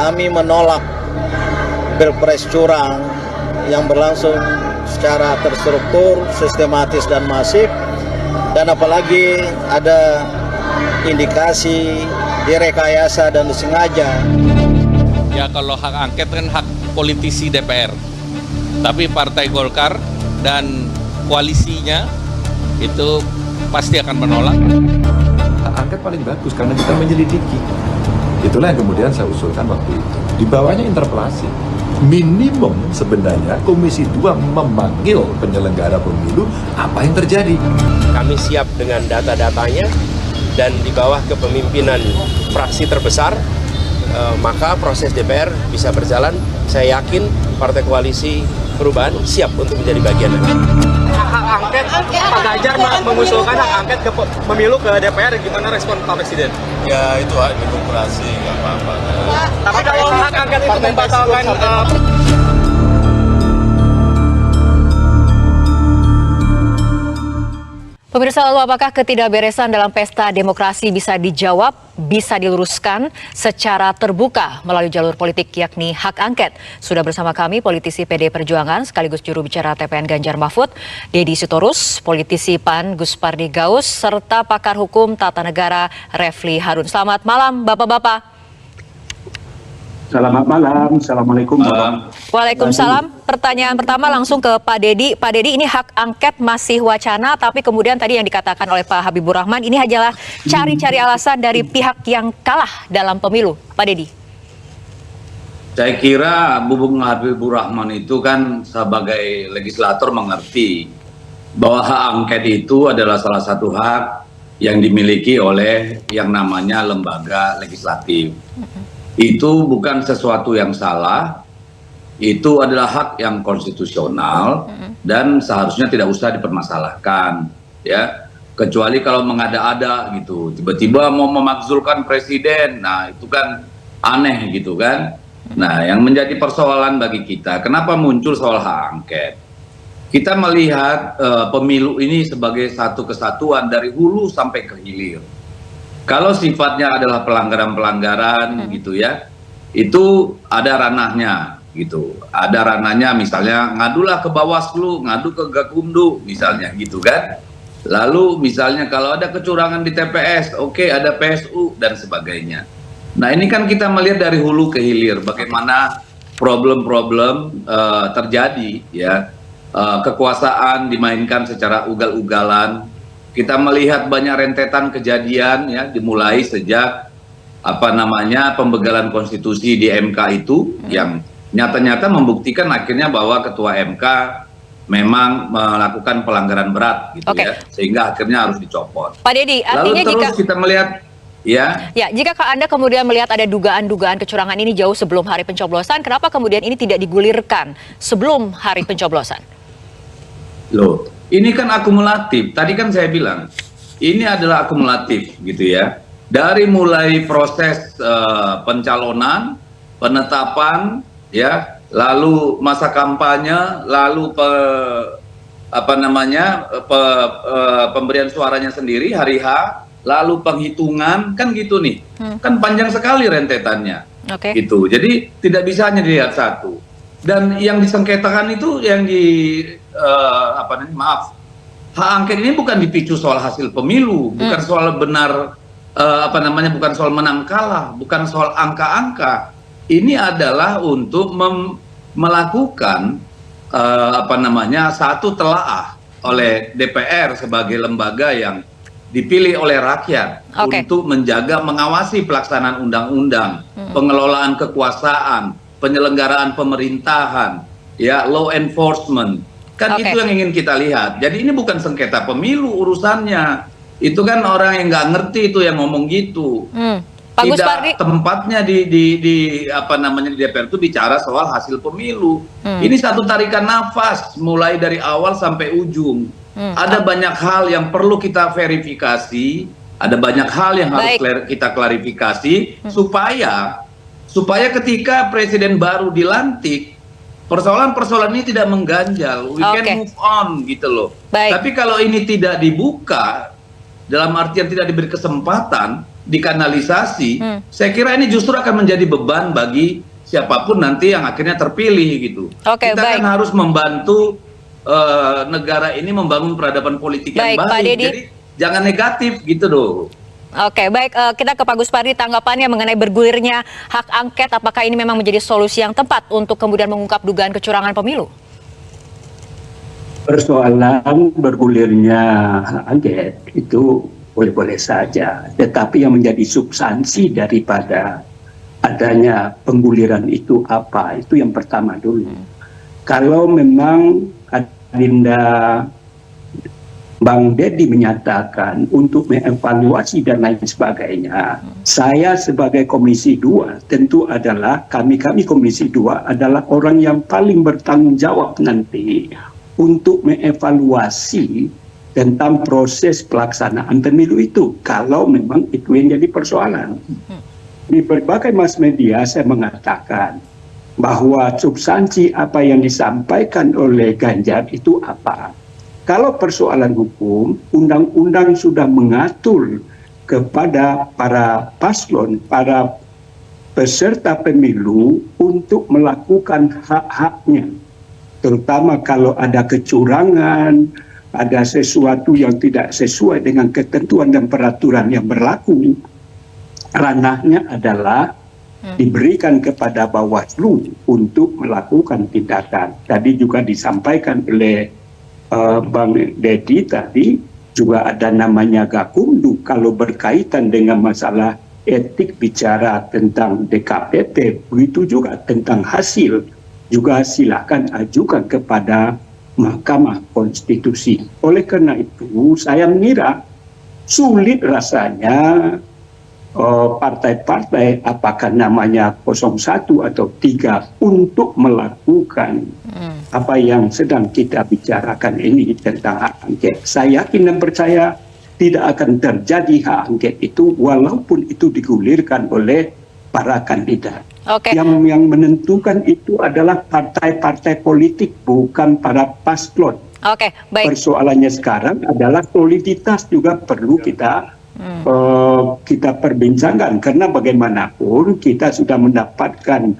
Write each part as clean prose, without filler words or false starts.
kami menolak pilpres curang yang berlangsung secara terstruktur, sistematis dan masif, dan apalagi ada indikasi direkayasa dan disengaja. Ya kalau hak angket kan hak politisi DPR, tapi Partai Golkar dan koalisinya itu pasti akan menolak. Hak angket paling bagus karena kita menyelidiki. Itulah yang kemudian saya usulkan waktu itu. Di bawahnya interpelasi. Minimum sebenarnya Komisi 2 memanggil penyelenggara pemilu apa yang terjadi. Kami siap dengan data-datanya dan di bawah kepemimpinan fraksi terbesar, maka proses DPR bisa berjalan. Saya yakin Partai Koalisi Perubahan siap untuk menjadi bagian dari itu. Hak angket, Pak Ganjar mengusulkan hak angket ke pemilu ke DPR, gimana respon Pak Presiden? Ya itu hak demokrasi, nggak apa-apa. Tapi kalau hak angket itu membatalkan Pemirsa, lalu apakah ketidakberesan dalam pesta demokrasi bisa dijawab, bisa diluruskan secara terbuka melalui jalur politik yakni hak angket? Sudah bersama kami politisi PD Perjuangan sekaligus juru bicara TPN Ganjar Mahfud, Deddy Sitorus, politisi PAN Gus Pardi Gaus, serta pakar hukum tata negara Refli Harun. Selamat malam Bapak-Bapak. Selamat malam, Assalamualaikum. Waalaikumsalam. Pertanyaan pertama langsung ke Pak Deddy. Pak Deddy, ini hak angket masih wacana, tapi kemudian tadi yang dikatakan oleh Pak Habibur Rahman, ini hanyalah cari-cari alasan dari pihak yang kalah dalam pemilu. Pak Deddy. Saya kira Bung Habibur Rahman itu kan sebagai legislator mengerti bahwa hak angket itu adalah salah satu hak yang dimiliki oleh yang namanya lembaga legislatif. Itu bukan sesuatu yang salah, itu adalah hak yang konstitusional dan seharusnya tidak usah dipermasalahkan, ya. Kecuali kalau mengada-ada gitu, tiba-tiba mau memakzulkan presiden, nah itu kan aneh gitu kan. Nah, yang menjadi persoalan bagi kita, kenapa muncul soal hak angket? Kita melihat pemilu ini sebagai satu kesatuan dari hulu sampai ke hilir. Kalau sifatnya adalah pelanggaran-pelanggaran gitu ya, itu ada ranahnya gitu. Ada ranahnya misalnya ngadulah ke Bawaslu, ngadu ke Gakumdu misalnya gitu kan. Lalu misalnya kalau ada kecurangan di TPS, oke, ada PSU dan sebagainya. Nah ini kan kita melihat dari hulu ke hilir bagaimana problem-problem terjadi ya. Kekuasaan dimainkan secara ugal-ugalan. Kita melihat banyak rentetan kejadian ya, dimulai sejak pembegalan konstitusi di MK itu yang nyata-nyata membuktikan akhirnya bahwa ketua MK memang melakukan pelanggaran berat gitu ya, sehingga akhirnya harus dicopot. Pak Deddy, artinya lalu terus kita melihat ya, jika Anda kemudian melihat ada dugaan-dugaan kecurangan ini jauh sebelum hari pencoblosan, kenapa kemudian ini tidak digulirkan sebelum hari pencoblosan? Loh, ini kan akumulatif. Tadi kan saya bilang, ini adalah akumulatif gitu ya. Dari mulai proses pencalonan, penetapan, ya, lalu masa kampanye, lalu pemberian suaranya sendiri hari H, lalu penghitungan, kan gitu nih. Kan panjang sekali rentetannya. Gitu. Jadi tidak bisa hanya dilihat satu. Dan yang disengketakan itu yang hak angket ini bukan dipicu soal hasil pemilu, bukan soal benar bukan soal menang kalah, bukan soal angka-angka. Ini adalah untuk melakukan satu telaah oleh DPR sebagai lembaga yang dipilih oleh rakyat untuk menjaga mengawasi pelaksanaan undang-undang, pengelolaan kekuasaan, penyelenggaraan pemerintahan, ya, law enforcement. Kan itu yang ingin kita lihat. Jadi ini bukan sengketa pemilu urusannya. Itu kan orang yang nggak ngerti itu yang ngomong gitu. Tidak tempatnya di DPR itu bicara soal hasil pemilu. Ini satu tarikan nafas mulai dari awal sampai ujung. Ada banyak hal yang perlu kita verifikasi, ada banyak hal yang harus kita klarifikasi supaya ketika presiden baru dilantik, persoalan-persoalan ini tidak mengganjal, we can move on gitu loh. Tapi kalau ini tidak dibuka, dalam artian tidak diberi kesempatan, dikanalisasi, saya kira ini justru akan menjadi beban bagi siapapun nanti yang akhirnya terpilih gitu. Oke, Kita baik. kan harus membantu negara ini membangun peradaban politik yang Baik, Pak baik. Dedi. Jadi jangan negatif gitu loh. Oke, baik. Kita ke Pak Gus Pardi, tanggapannya mengenai bergulirnya hak angket, apakah ini memang menjadi solusi yang tepat untuk kemudian mengungkap dugaan kecurangan pemilu? Persoalan bergulirnya hak angket itu boleh-boleh saja, tetapi yang menjadi substansi daripada adanya pengguliran itu apa? Itu yang pertama dulu. Kalau memang Adinda Bang Dedi menyatakan untuk mengevaluasi dan lain sebagainya, saya sebagai Komisi 2 tentu adalah kami Komisi 2 adalah orang yang paling bertanggung jawab nanti untuk mengevaluasi tentang proses pelaksanaan pemilu itu, kalau memang itu yang jadi persoalan. Di berbagai mass media saya mengatakan bahwa substansi apa yang disampaikan oleh Ganjar itu apa. Kalau persoalan hukum, undang-undang sudah mengatur kepada para paslon, para peserta pemilu untuk melakukan hak-haknya. Terutama kalau ada kecurangan, ada sesuatu yang tidak sesuai dengan ketentuan dan peraturan yang berlaku, ranahnya adalah diberikan kepada Bawaslu untuk melakukan tindakan. Tadi juga disampaikan oleh Bang Dedi tadi, juga ada namanya Gakumdu kalau berkaitan dengan masalah etik bicara tentang DKPP, begitu juga tentang hasil, juga silakan ajukan kepada Mahkamah Konstitusi. Oleh karena itu, saya mengira sulit rasanya partai-partai apakah namanya 01 atau 3 untuk melakukan apa yang sedang kita bicarakan ini tentang hak angket. Saya yakin dan percaya tidak akan terjadi hak angket itu walaupun itu digulirkan oleh para kandidat. Oke. Yang menentukan itu adalah partai-partai politik, bukan para paslon. Oke, baik. Persoalannya sekarang adalah soliditas juga perlu kita perbincangkan, karena bagaimanapun kita sudah mendapatkan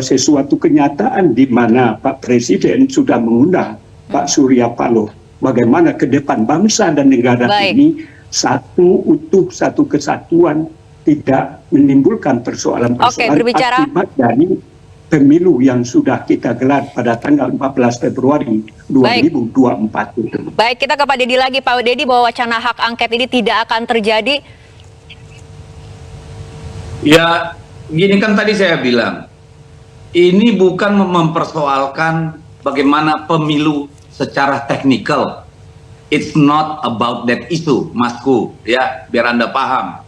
sesuatu kenyataan di mana Pak Presiden sudah mengundang Pak Surya Paloh bagaimana ke depan bangsa dan negara ini satu utuh, satu kesatuan, tidak menimbulkan persoalan-persoalan akibat dari pemilu yang sudah kita gelar pada tanggal 14 Februari 2024 itu. Baik, kita ke Pak Dedi lagi. Pak Dedi, bahwa wacana hak angket ini tidak akan terjadi? Ya, gini kan tadi saya bilang, ini bukan mempersoalkan bagaimana pemilu secara teknikal. It's not about that issue, Masku, ya, biar Anda paham.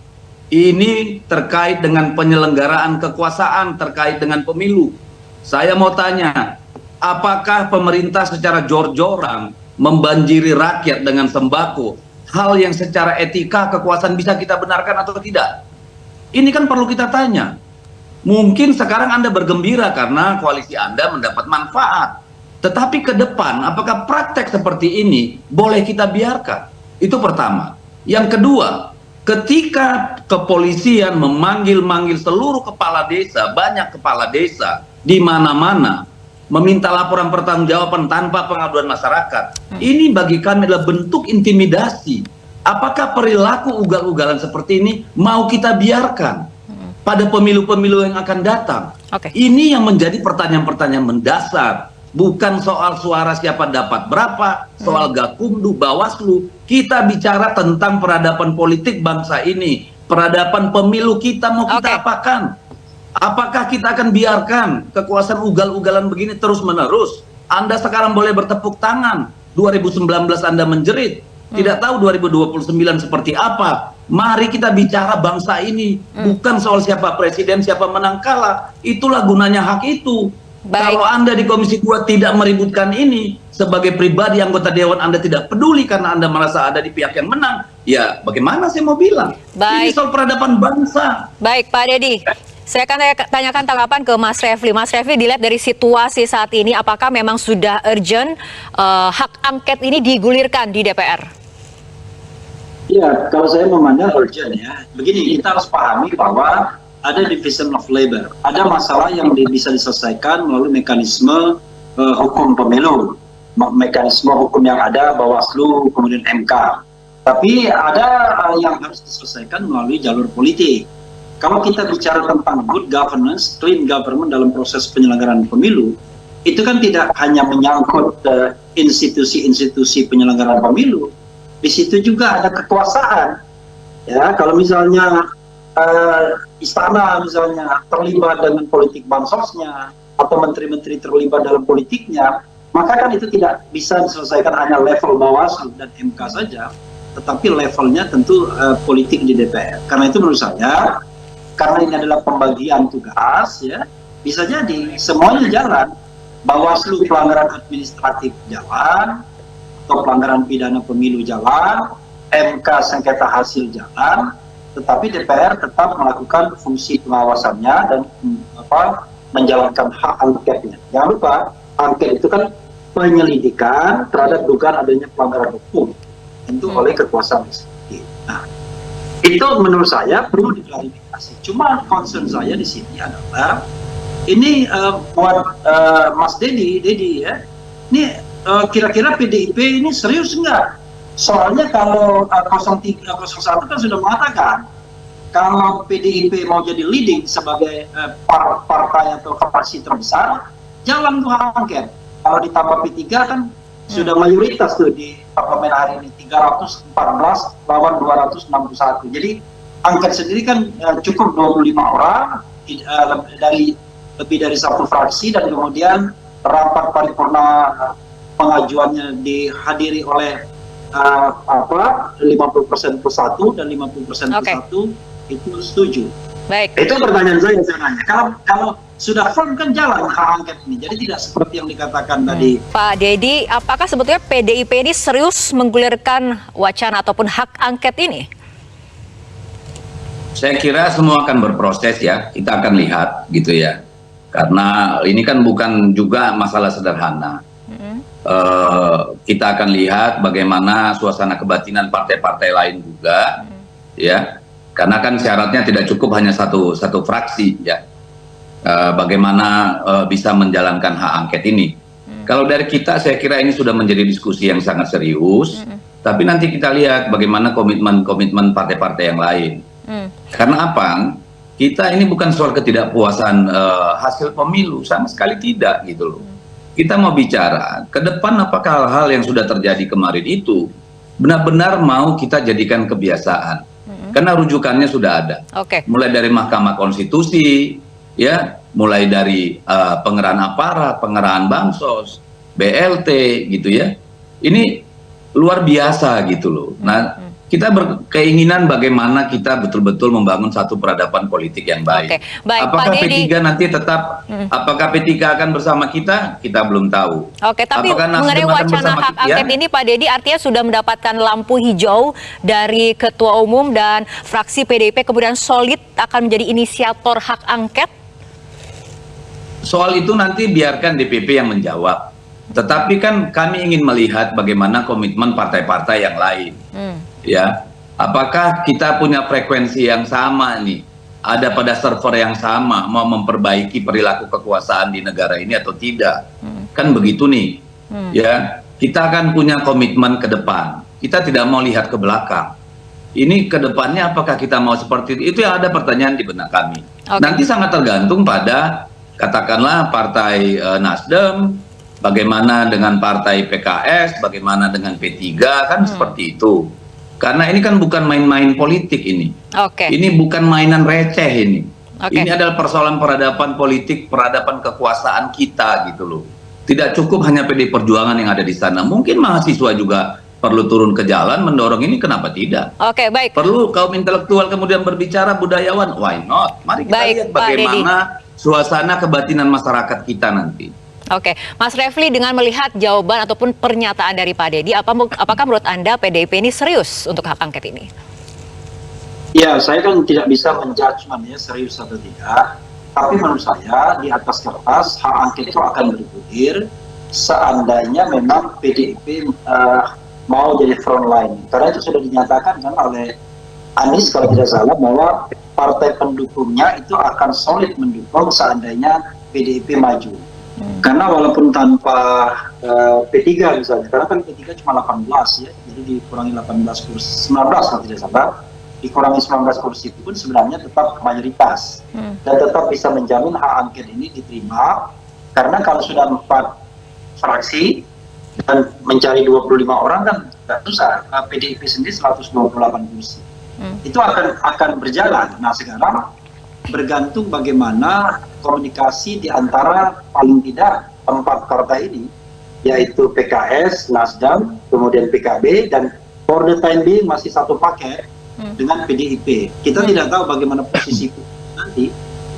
Ini terkait dengan penyelenggaraan kekuasaan, terkait dengan pemilu. Saya mau tanya, apakah pemerintah secara jor-joran membanjiri rakyat dengan sembako, hal yang secara etika kekuasaan bisa kita benarkan atau tidak? Ini kan perlu kita tanya. Mungkin sekarang Anda bergembira karena koalisi Anda mendapat manfaat. Tetapi ke depan, apakah praktek seperti ini boleh kita biarkan? Itu pertama. Yang kedua, ketika kepolisian memanggil-manggil seluruh kepala desa, banyak kepala desa di mana-mana, meminta laporan pertanggungjawaban tanpa pengaduan masyarakat, ini bagi kami adalah bentuk intimidasi. Apakah perilaku ugal-ugalan seperti ini mau kita biarkan pada pemilu-pemilu yang akan datang? Ini yang menjadi pertanyaan-pertanyaan mendasar. Bukan soal suara siapa dapat berapa, soal Gakumdu, Bawaslu. Kita bicara tentang peradaban politik bangsa ini. Peradaban pemilu kita mau kita apakan? Apakah kita akan biarkan kekuasaan ugal-ugalan begini terus-menerus? Anda sekarang boleh bertepuk tangan. 2019 Anda menjerit. Tidak tahu 2029 seperti apa. Mari kita bicara bangsa ini. Bukan soal siapa presiden, siapa menang kalah. Itulah gunanya hak itu. Kalau Anda di Komisi 2 tidak meributkan ini, sebagai pribadi anggota Dewan Anda tidak peduli karena Anda merasa ada di pihak yang menang, ya bagaimana saya mau bilang? Ini soal peradaban bangsa. Baik, Pak Dedi. Saya akan tanyakan tanggapan ke Mas Refli. Mas Refli, dilihat dari situasi saat ini, apakah memang sudah urgent hak angket ini digulirkan di DPR? Ya, kalau saya memandang urgent ya. Begini, kita harus pahami bahwa ada division of labor. Ada masalah yang bisa diselesaikan melalui mekanisme hukum pemilu. Mekanisme hukum yang ada, Bawaslu, kemudian MK. Tapi ada yang harus diselesaikan melalui jalur politik. Kalau kita bicara tentang good governance, clean government dalam proses penyelenggaraan pemilu, itu kan tidak hanya menyangkut institusi-institusi penyelenggaraan pemilu. Di situ juga ada kekuasaan. Ya, kalau misalnya istana misalnya terlibat dengan politik bansosnya atau menteri-menteri terlibat dalam politiknya, maka kan itu tidak bisa diselesaikan hanya level Bawaslu dan MK saja, tetapi levelnya tentu politik di DPR. Karena itu menurut saya, karena ini adalah pembagian tugas, ya bisa jadi semuanya jalan. Bawaslu pelanggaran administratif jalan, atau pelanggaran pidana pemilu jalan, MK sengketa hasil jalan, tetapi DPR tetap melakukan fungsi pengawasannya dan menjalankan hak angketnya. Jangan lupa, angket itu kan penyelidikan terhadap dugaan adanya pelanggaran hukum, tentu oleh kekuasaan eksekutif. Nah, itu menurut saya perlu diklarifikasi. Cuma concern saya di sini adalah ini buat Mas Dedi ya, ini kira-kira PDIP ini serius enggak? Soalnya kalau 0301 kan sudah mengatakan kalau PDIP mau jadi leading sebagai partai atau fraksi terbesar, jalan tuh hak angket. Kalau ditambah P3 kan sudah mayoritas tuh di parlemen hari ini, 314 lawan 261. Jadi angket sendiri kan cukup 25 orang lebih dari satu fraksi, dan kemudian rapat paripurna pengajuannya dihadiri oleh 50% plus 1 dan 50% plus 1 itu setuju. Baik. Itu pertanyaan saya sebenarnya. Kalau sudah firm kan jalan hak angket ini. Jadi tidak seperti yang dikatakan tadi. Pak Dedi, apakah sebetulnya PDIP ini serius menggulirkan wacana ataupun hak angket ini? Saya kira semua akan berproses ya. Kita akan lihat gitu ya. Karena ini kan bukan juga masalah sederhana. Kita akan lihat bagaimana suasana kebatinan partai-partai lain juga, ya. Karena kan syaratnya tidak cukup hanya satu fraksi, ya. Bagaimana bisa menjalankan hak angket ini. Kalau dari kita, saya kira ini sudah menjadi diskusi yang sangat serius. Tapi nanti kita lihat bagaimana komitmen partai-partai yang lain. Karena apa? Kita ini bukan soal ketidakpuasan hasil pemilu, sama sekali tidak gitu loh. Kita mau bicara ke depan apakah hal-hal yang sudah terjadi kemarin itu benar-benar mau kita jadikan kebiasaan. Karena rujukannya sudah ada. Mulai dari Mahkamah Konstitusi, ya, mulai dari pengerahan aparat, pengerahan bansos, BLT gitu ya. Ini luar biasa gitu loh. Nah, kita berkeinginan bagaimana kita betul-betul membangun satu peradaban politik yang baik. Baik, apakah Pak Dedi, P3 nanti tetap, apakah P3 akan bersama kita belum tahu. Tapi apakah mengenai wacana hak angket ini, Pak Dedi, artinya sudah mendapatkan lampu hijau dari Ketua Umum dan fraksi PDIP kemudian solid akan menjadi inisiator hak angket? Soal itu nanti biarkan DPP yang menjawab. Tetapi kan kami ingin melihat bagaimana komitmen partai-partai yang lain. Ya, apakah kita punya frekuensi yang sama nih, ada pada server yang sama, mau memperbaiki perilaku kekuasaan di negara ini atau tidak? Kan begitu nih. Ya, kita akan punya komitmen ke depan. Kita tidak mau lihat ke belakang. Ini ke depannya apakah kita mau seperti itu? Itu yang ada pertanyaan di benak kami. Nanti sangat tergantung pada katakanlah partai Nasdem, bagaimana dengan partai PKS, bagaimana dengan P3, kan seperti itu. Karena ini kan bukan main-main politik ini. Ini bukan mainan receh ini. Ini adalah persoalan peradaban politik, peradaban kekuasaan kita gitu loh. Tidak cukup hanya PD Perjuangan yang ada di sana. Mungkin mahasiswa juga perlu turun ke jalan mendorong ini, kenapa tidak? Baik. Perlu kaum intelektual kemudian berbicara, budayawan, why not? Mari kita lihat bagaimana suasana kebatinan masyarakat kita nanti. Mas Refli, dengan melihat jawaban ataupun pernyataan dari Pak Dedi, apakah menurut Anda PDIP ini serius untuk hak angket ini? Ya, saya kan tidak bisa menjudgment ya serius atau tidak. Tapi menurut saya di atas kertas hak angket itu akan bergulir seandainya memang PDIP mau jadi front line. Karena itu sudah dinyatakan kan oleh Anies kalau tidak salah bahwa partai pendukungnya itu akan solid mendukung seandainya PDIP maju. Karena walaupun tanpa P3 misalnya, karena kan P3 cuma 18 ya, jadi dikurangi 18 kursi, 19 kalau tidak salah, dikurangi 19 kursi pun sebenarnya tetap mayoritas dan tetap bisa menjamin hak angket ini diterima. Karena kalau sudah 4 fraksi dan mencari 25 orang kan tidak susah. PDIP sendiri 128 kursi. Itu akan berjalan. Nah sekarang bergantung bagaimana komunikasi di antara paling tidak 4 partai ini, yaitu PKS, Nasdem, kemudian PKB, dan for the time being masih satu paket dengan PDIP. Kita tidak tahu bagaimana posisi nanti,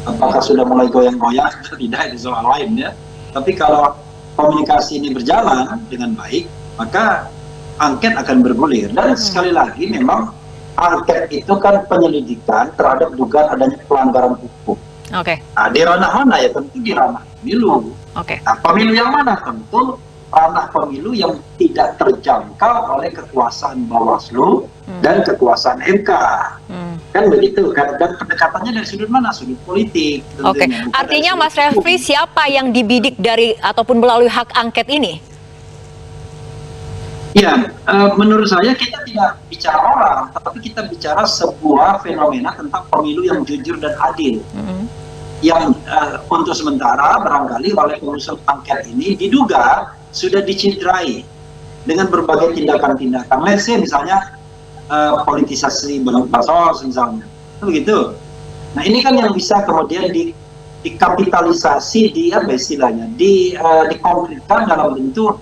apakah sudah mulai goyang-goyang atau tidak, itu soal lain ya. Tapi kalau komunikasi ini berjalan dengan baik, maka angket akan bergulir. Dan sekali lagi memang angket itu kan penyelidikan terhadap dugaan adanya pelanggaran hukum. Oke. Nah, di ranah mana ya? Tentu di ranah pemilu. Oke. Nah, pemilu yang mana? Tentu ranah pemilu yang tidak terjangkau oleh kekuasaan Bawaslu dan kekuasaan MK. Kan begitu kan? Dan pendekatannya dari sudut mana? Sudut politik. Oke. Artinya Mas Refli, siapa yang dibidik dari ataupun melalui hak angket ini? Ya, menurut saya kita tidak bicara orang, tapi kita bicara sebuah fenomena tentang pemilu yang jujur dan adil. Yang untuk sementara barangkali oleh pengusul angket ini diduga sudah dicederai dengan berbagai tindakan-tindakan. Let's say misalnya politisasi bansos misalnya, begitu. Nah ini kan yang bisa kemudian dikapitalisasi, di apa istilahnya, dikonflikkan dalam bentuk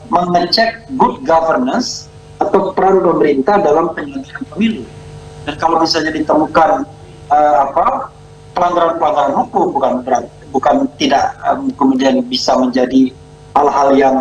mengecek good governance atau peran pemerintah dalam penyelenggaraan pemilu. Dan kalau misalnya ditemukan pelanggaran-pelanggaran hukum, bukan tidak kemudian bisa menjadi hal-hal yang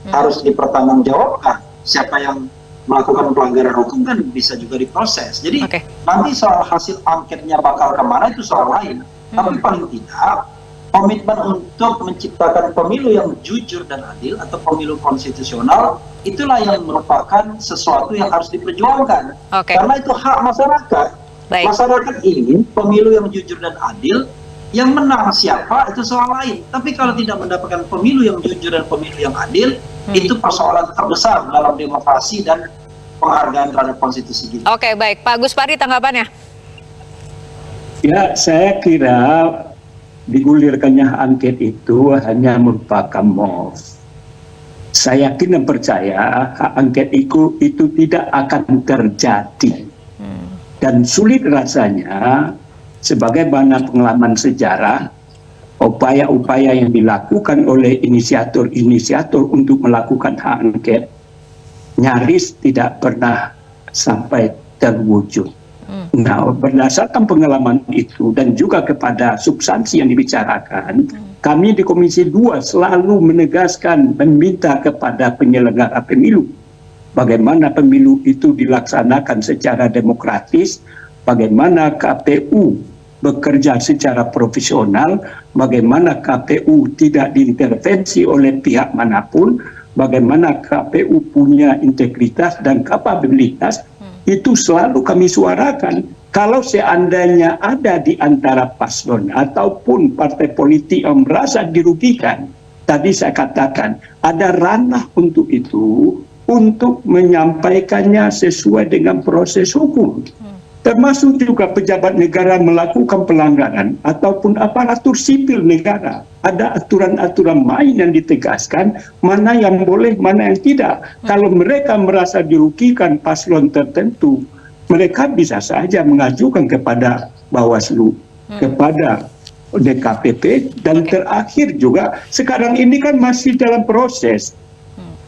harus dipertanggungjawabkan. Siapa yang melakukan pelanggaran hukum kan bisa juga diproses. Jadi nanti soal hasil angketnya bakal kemana itu soal lain. Tapi paling tidak komitmen untuk menciptakan pemilu yang jujur dan adil atau pemilu konstitusional, itulah yang merupakan sesuatu yang harus diperjuangkan. Karena itu hak masyarakat. Masyarakat ingin pemilu yang jujur dan adil, yang menang siapa itu soal lain. Tapi kalau tidak mendapatkan pemilu yang jujur dan pemilu yang adil, itu persoalan terbesar dalam demokrasi dan penghargaan terhadap konstitusi kita. Oke, baik. Pak Gus Pardi, tanggapannya? Ya, saya kira digulirkannya angket itu hanya merupakan mof. Saya yakin dan percaya hak angket itu tidak akan terjadi. Dan sulit rasanya, sebagaimana pengalaman sejarah, upaya-upaya yang dilakukan oleh inisiator-inisiator untuk melakukan hak angket nyaris tidak pernah sampai terwujud. Nah, berdasarkan pengalaman itu dan juga kepada substansi yang dibicarakan, kami di Komisi 2 selalu menegaskan, meminta kepada penyelenggara pemilu bagaimana pemilu itu dilaksanakan secara demokratis, bagaimana KPU bekerja secara profesional, bagaimana KPU tidak diintervensi oleh pihak manapun, bagaimana KPU punya integritas dan kapabilitas. Itu selalu kami suarakan. Kalau seandainya ada di antara paslon ataupun partai politik yang merasa dirugikan, tadi saya katakan ada ranah untuk itu, untuk menyampaikannya sesuai dengan proses hukum. Termasuk juga pejabat negara melakukan pelanggaran ataupun aparatur sipil negara. Ada aturan-aturan main yang ditegaskan, mana yang boleh, mana yang tidak. Kalau mereka merasa dirugikan paslon tertentu, mereka bisa saja mengajukan kepada Bawaslu, kepada DKPP, dan terakhir juga sekarang ini kan masih dalam proses.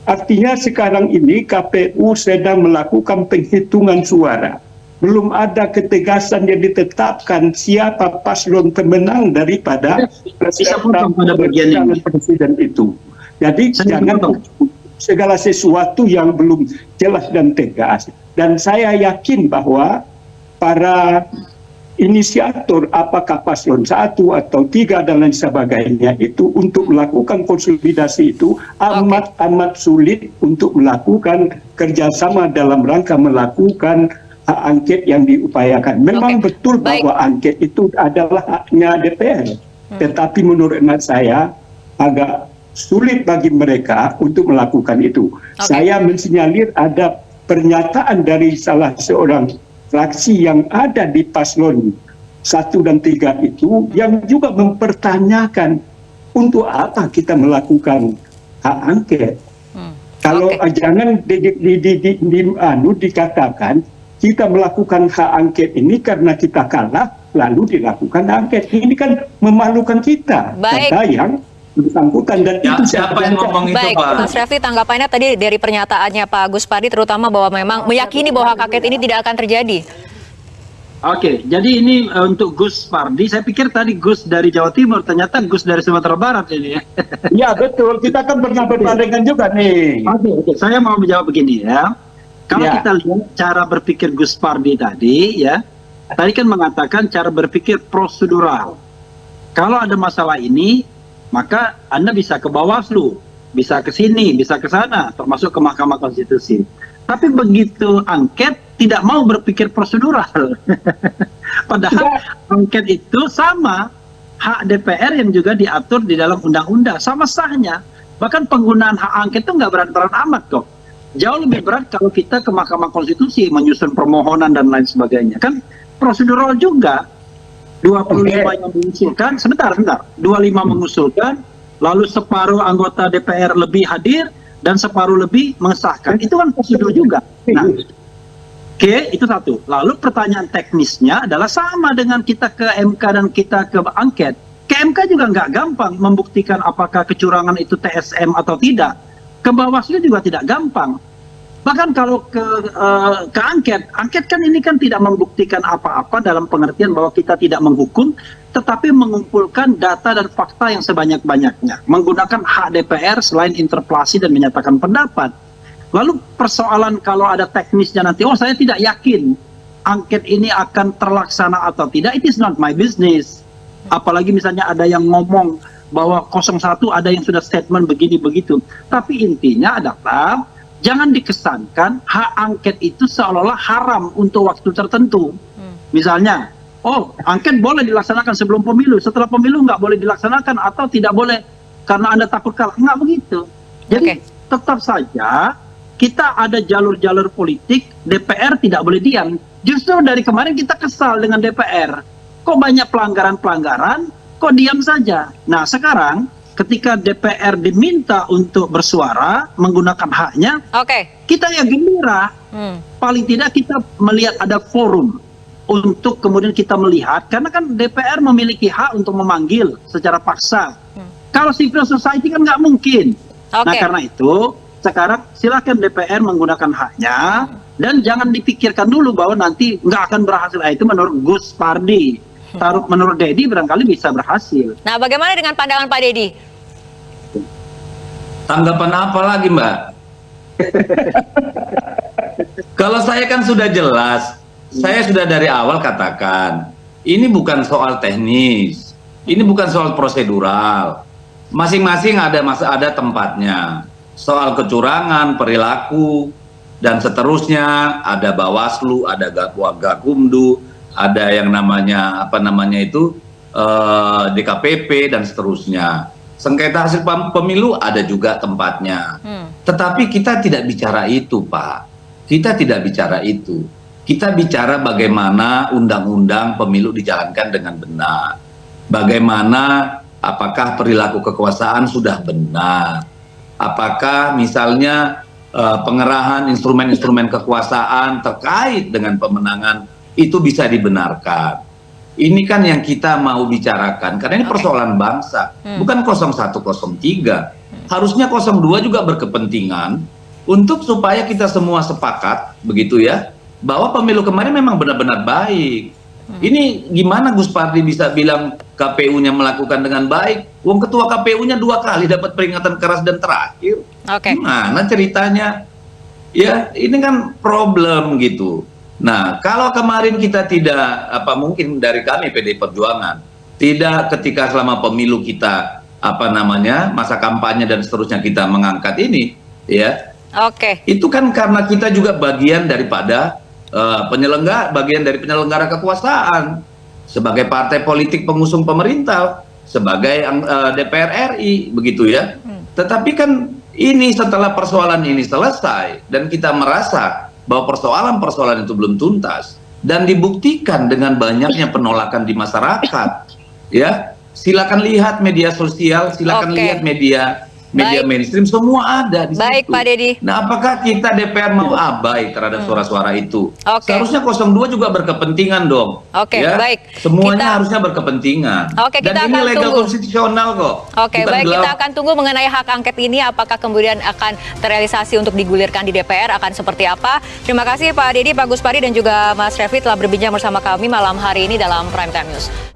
Artinya sekarang ini KPU sedang melakukan penghitungan suara. Belum ada ketegasan yang ditetapkan siapa paslon pemenang daripada presiden itu. Jadi jangan segala sesuatu yang belum jelas dan tegas. Dan saya yakin bahwa para inisiator apakah paslon 1 atau 3 dan lain sebagainya itu untuk melakukan konsolidasi itu amat sulit untuk melakukan kerjasama dalam rangka melakukan hak angket yang diupayakan. Memang betul bahwa angket itu adalah haknya DPR, tetapi menurut saya agak sulit bagi mereka untuk melakukan itu. Saya mensinyalir ada pernyataan dari salah seorang fraksi yang ada di paslon 1 dan 3 itu yang juga mempertanyakan untuk apa kita melakukan hak angket. Kalau jangan dikatakan kita melakukan hak angket ini karena kita kalah lalu dilakukan angket. Ini kan memalukan kita. Kata yang bersangkutan dan itu siapa yang ngomong itu, Baik, Pak? Mas Refli, tanggapannya tadi dari pernyataannya Pak Gus Pardi terutama bahwa memang meyakini bahwa hak angket ini tidak akan terjadi. Oke, jadi ini untuk Gus Pardi, saya pikir tadi Gus dari Jawa Timur, ternyata Gus dari Sumatera Barat ini ya. Ya betul, kita kan pernah bertandingan juga nih. Oke, saya mau menjawab begini ya. Kalau kita lihat cara berpikir Gus Pardi tadi ya, tadi kan mengatakan cara berpikir prosedural. Kalau ada masalah ini, maka Anda bisa ke Bawaslu, bisa ke sini, bisa ke sana, termasuk ke Mahkamah Konstitusi. Tapi begitu angket, tidak mau berpikir prosedural. Padahal angket itu sama hak DPR yang juga diatur di dalam undang-undang, sama sahnya. Bahkan penggunaan hak angket itu nggak berat-berat amat kok. Jauh lebih berat kalau kita ke Mahkamah Konstitusi, menyusun permohonan dan lain sebagainya. Kan prosedural juga. 25 yang mengusulkan, sebentar, 25 mengusulkan, lalu separuh anggota DPR lebih hadir, dan separuh lebih mengesahkan. Itu kan prosedur juga. Nah, itu satu. Lalu pertanyaan teknisnya adalah sama dengan kita ke MK dan kita ke angket. Ke MK juga nggak gampang membuktikan apakah kecurangan itu TSM atau tidak. Ke Bawaslu juga tidak gampang. Bahkan kalau ke angket kan ini kan tidak membuktikan apa-apa dalam pengertian bahwa kita tidak menghukum, tetapi mengumpulkan data dan fakta yang sebanyak-banyaknya. Menggunakan hak DPR selain interpelasi dan menyatakan pendapat. Lalu persoalan kalau ada teknisnya nanti, saya tidak yakin angket ini akan terlaksana atau tidak, it is not my business. Apalagi misalnya ada yang ngomong bahwa 01 ada yang sudah statement begini begitu. Tapi intinya adalah jangan dikesankan hak angket itu seolah-olah haram untuk waktu tertentu. Misalnya, angket boleh dilaksanakan sebelum pemilu, setelah pemilu nggak boleh dilaksanakan atau tidak boleh karena Anda takut kalah. Nggak begitu. Jadi tetap saja kita ada jalur-jalur politik, DPR tidak boleh diam. Justru dari kemarin kita kesal dengan DPR. Kok banyak pelanggaran-pelanggaran, kok diam saja. Nah sekarang ketika DPR diminta untuk bersuara menggunakan haknya, kita ya gembira. Paling tidak kita melihat ada forum untuk kemudian kita melihat, karena kan DPR memiliki hak untuk memanggil secara paksa. Kalau civil society kan nggak mungkin. Nah karena itu sekarang silakan DPR menggunakan haknya dan jangan dipikirkan dulu bahwa nanti nggak akan berhasil. Itu menurut Gus Pardi. Menurut Dedi barangkali bisa berhasil. Nah, bagaimana dengan pandangan Pak Dedi? Tanggapan apa lagi, Mbak? Kalau saya kan sudah jelas, saya sudah dari awal katakan, ini bukan soal teknis, ini bukan soal prosedural. Masing-masing ada tempatnya. Soal kecurangan, perilaku, dan seterusnya, ada Bawaslu, ada Gakumdu, ada yang namanya DKPP dan seterusnya. Sengketa hasil pemilu ada juga tempatnya. Tetapi kita tidak bicara itu, Pak. Kita tidak bicara itu. Kita bicara bagaimana undang-undang pemilu dijalankan dengan benar. Bagaimana apakah perilaku kekuasaan sudah benar. Apakah misalnya pengerahan instrumen-instrumen kekuasaan terkait dengan pemenangan itu bisa dibenarkan. Ini kan yang kita mau bicarakan, karena ini persoalan bangsa, bukan 0103. Harusnya 02 juga berkepentingan untuk supaya kita semua sepakat, begitu ya, bahwa pemilu kemarin memang benar-benar baik. Ini gimana Gus Pardi bisa bilang KPU-nya melakukan dengan baik? Wong ketua KPU-nya 2 kali dapat peringatan keras dan terakhir. Gimana ceritanya? Ya, ini kan problem gitu. Nah, kalau kemarin kita tidak, mungkin dari kami PDI Perjuangan, tidak ketika selama pemilu kita, masa kampanye dan seterusnya kita mengangkat ini, ya. Oke. Itu kan karena kita juga bagian daripada bagian dari penyelenggara kekuasaan, sebagai partai politik pengusung pemerintah, sebagai DPR RI, begitu ya. Tetapi kan ini setelah persoalan ini selesai dan kita merasa bahwa persoalan-persoalan itu belum tuntas dan dibuktikan dengan banyaknya penolakan di masyarakat, ya. Silakan lihat media sosial, silakan lihat media mainstream, semua ada di situ. Baik, Pak Deddy. Nah, apakah kita DPR mau abai terhadap suara-suara itu? Oke. Seharusnya 02 juga berkepentingan dong. Oke, ya? baik. Semuanya harusnya berkepentingan. Oke, kita Dan ini akan legal tunggu. konstitusional kok. Oke, Bukan baik, gelap. kita akan tunggu mengenai hak angket ini, apakah kemudian akan terrealisasi untuk digulirkan di DPR, akan seperti apa. Terima kasih Pak Deddy, Pak Gus Pari, dan juga Mas Revi telah berbincang bersama kami malam hari ini dalam Prime Time News.